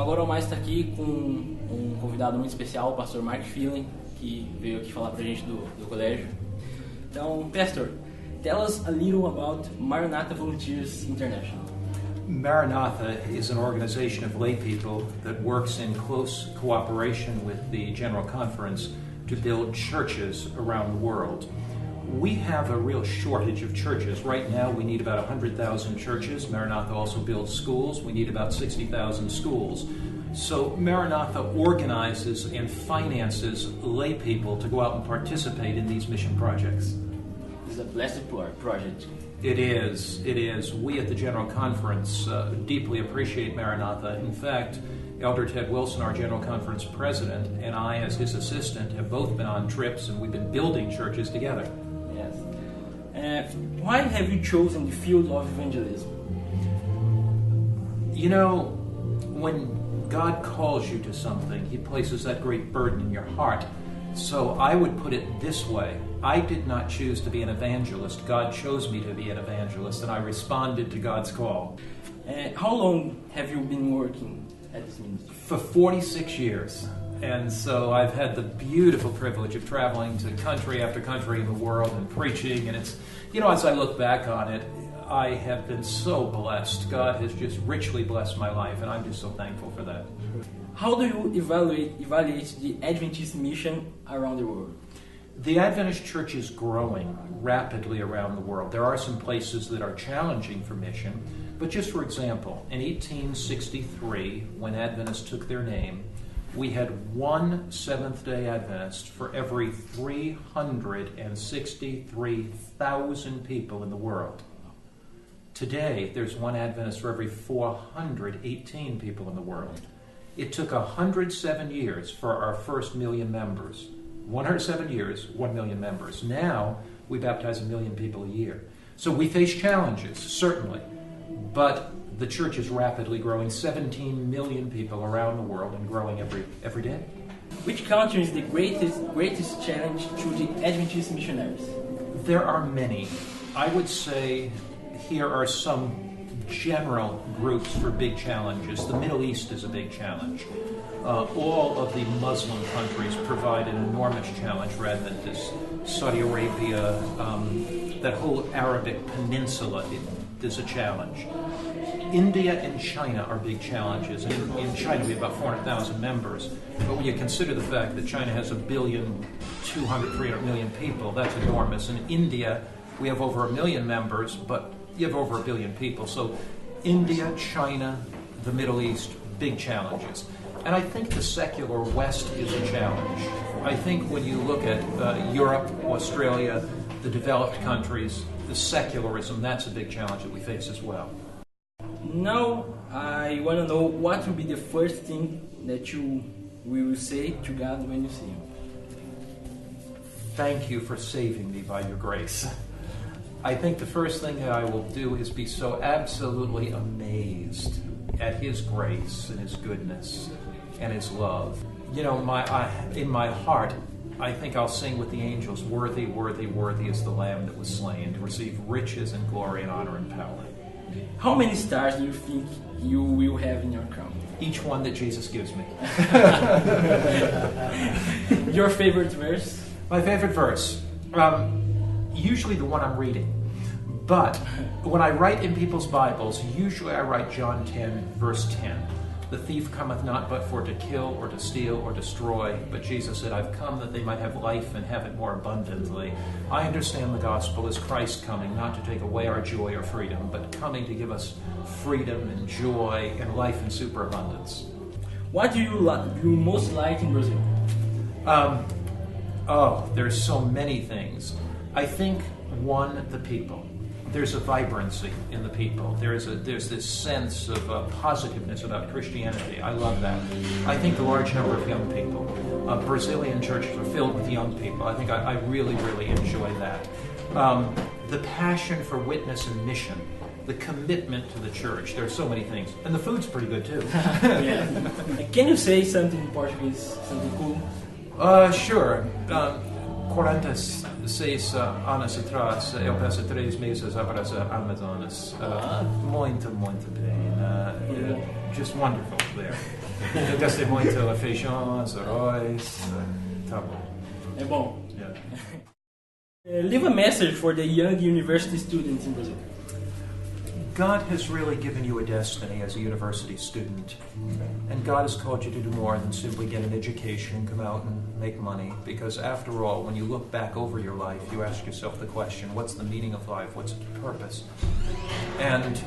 agora o Mais está aqui com um convidado muito especial, o pastor Finley, que veio aqui falar pra gente do colégio. Então, Pastor, tell us a little about Maranatha Volunteers International. Maranatha is an organization of lay people that works in close cooperation with the General Conference to build churches around the world. We have a real shortage of churches. Right now we need about 100,000 churches. Maranatha also builds schools. We need about 60,000 schools. So Maranatha organizes and finances lay people to go out and participate in these mission projects. It's a blessed project. It is. We at the General Conference deeply appreciate Maranatha. In fact, Elder Ted Wilson, our General Conference president, and I as his assistant have both been on trips and we've been building churches together. Yes. Why have you chosen the field of evangelism? You know, when God calls you to something, He places that great burden in your heart. So I would put it this way. I did not choose to be an evangelist. God chose me to be an evangelist, and I responded to God's call. How long have you been working at this ministry? For 46 years. And so I've had the beautiful privilege of traveling to country after country in the world and preaching. And it's, you know, as I look back on it, I have been so blessed. God has just richly blessed my life, and I'm just so thankful for that. How do you evaluate the Adventist mission around the world? The Adventist Church is growing rapidly around the world. There are some places that are challenging for mission, but just for example, in 1863, when Adventists took their name, we had one Seventh-day Adventist for every 363,000 people in the world. Today, there's one Adventist for every 418 people in the world. It took 107 years for our first million members. 107 years, 1 million members. Now, we baptize 1 million people a year. So we face challenges, certainly, but the church is rapidly growing, 17 million people around the world and growing every day. Which country is the greatest challenge to the Adventist missionaries? There are many. I would say here are some general groups for big challenges. The Middle East is a big challenge. All of the Muslim countries provide an enormous challenge for Adventists. Saudi Arabia, that whole Arabic peninsula is a challenge. India and China are big challenges. In China we have about 400,000 members, but when you consider the fact that China has 1,200,000,000 300,000,000 people, that's enormous. In India we have over 1 million members, but you have over 1 billion people. So India, China, the Middle East, big challenges. And I think the secular West is a challenge. I think when you look at Europe, Australia, the developed countries, the secularism, that's a big challenge that we face as well. Now, I want to know what will be the first thing that you will say to God when you see Him. Thank you for saving me by your grace. I think the first thing that I will do is be so absolutely amazed at His grace and His goodness and His love. You know, in my heart, I think I'll sing with the angels, "Worthy, worthy, worthy is the Lamb that was slain to receive riches and glory and honor and power." How many stars do you think you will have in your crown? Each one that Jesus gives me. Your favorite verse? My favorite verse? Usually the one I'm reading. But when I write in people's Bibles, usually I write John 10, verse 10. The thief cometh not but for to kill or to steal or destroy, but Jesus said, I've come that they might have life and have it more abundantly. I understand the gospel as Christ coming, not to take away our joy or freedom, but coming to give us freedom and joy and life in superabundance. What do you most like in Brazil? There's so many things. I think, one, the people. There's a vibrancy in the people. There's this sense of positiveness about Christianity. I love that. I think the large number of young people. Brazilian churches are filled with young people. I think I really, really enjoy that. The passion for witness and mission. The commitment to the church. There are so many things. And the food's pretty good too. Yeah. Can you say something in Portuguese, something cool? Sure. 46 anos atrás, eu passei 3 meses a Brazil, Amazonas. Muito bem. Just wonderful there. Eu gostei muito de feijões, arroz, tá bom. É bom. Yeah. Leave a message for the young university students in Brazil. God has really given you a destiny as a university student. And God has called you to do more than simply get an education, come out and make money. Because after all, when you look back over your life, you ask yourself the question, what's the meaning of life? What's its purpose? And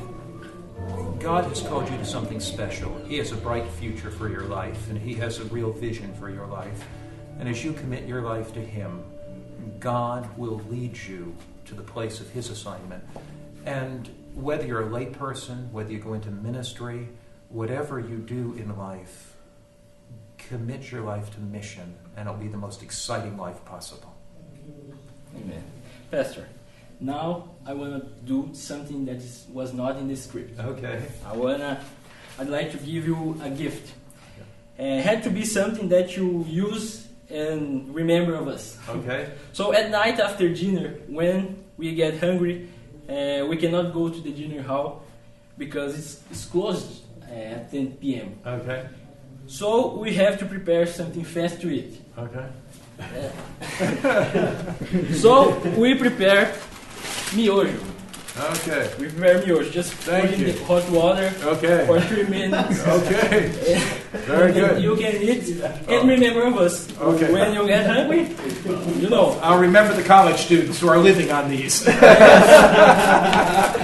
God has called you to something special. He has a bright future for your life, and He has a real vision for your life. And as you commit your life to Him, God will lead you to the place of His assignment. And whether you're a lay person, whether you go into ministry, whatever you do in life, commit your life to mission, and it'll be the most exciting life possible. Amen. Pastor, now I want to do something that was not in the script. Okay. I'd like to give you a gift. It had to be something that you use and remember of us. Okay. So at night after dinner, when we get hungry, we cannot go to the dinner hall because it's closed at 10 p.m. Okay. So we have to prepare something fast to eat. Okay. So we prepare miojo. Okay. We prepare miojo. Just put in the hot water for 3 minutes. Okay. Very good. You can eat and remember of us. Okay. When you get hungry, you know. I'll remember the college students who are living on these.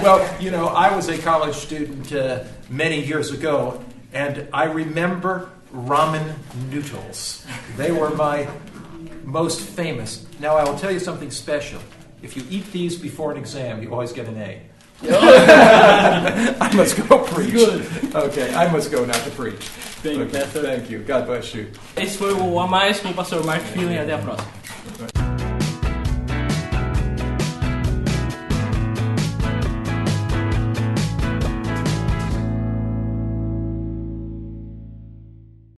Well, you know, I was a college student many years ago, and I remember ramen noodles. They were my most famous. Now, I will tell you something special. If you eat these before an exam, you always get an A. I must go preach. Good. Okay, I must go now to preach. Thank you, Okay, Pastor. thank you. God bless you. Esse foi o A Mais com o pastor Mark Finley. Até a próxima.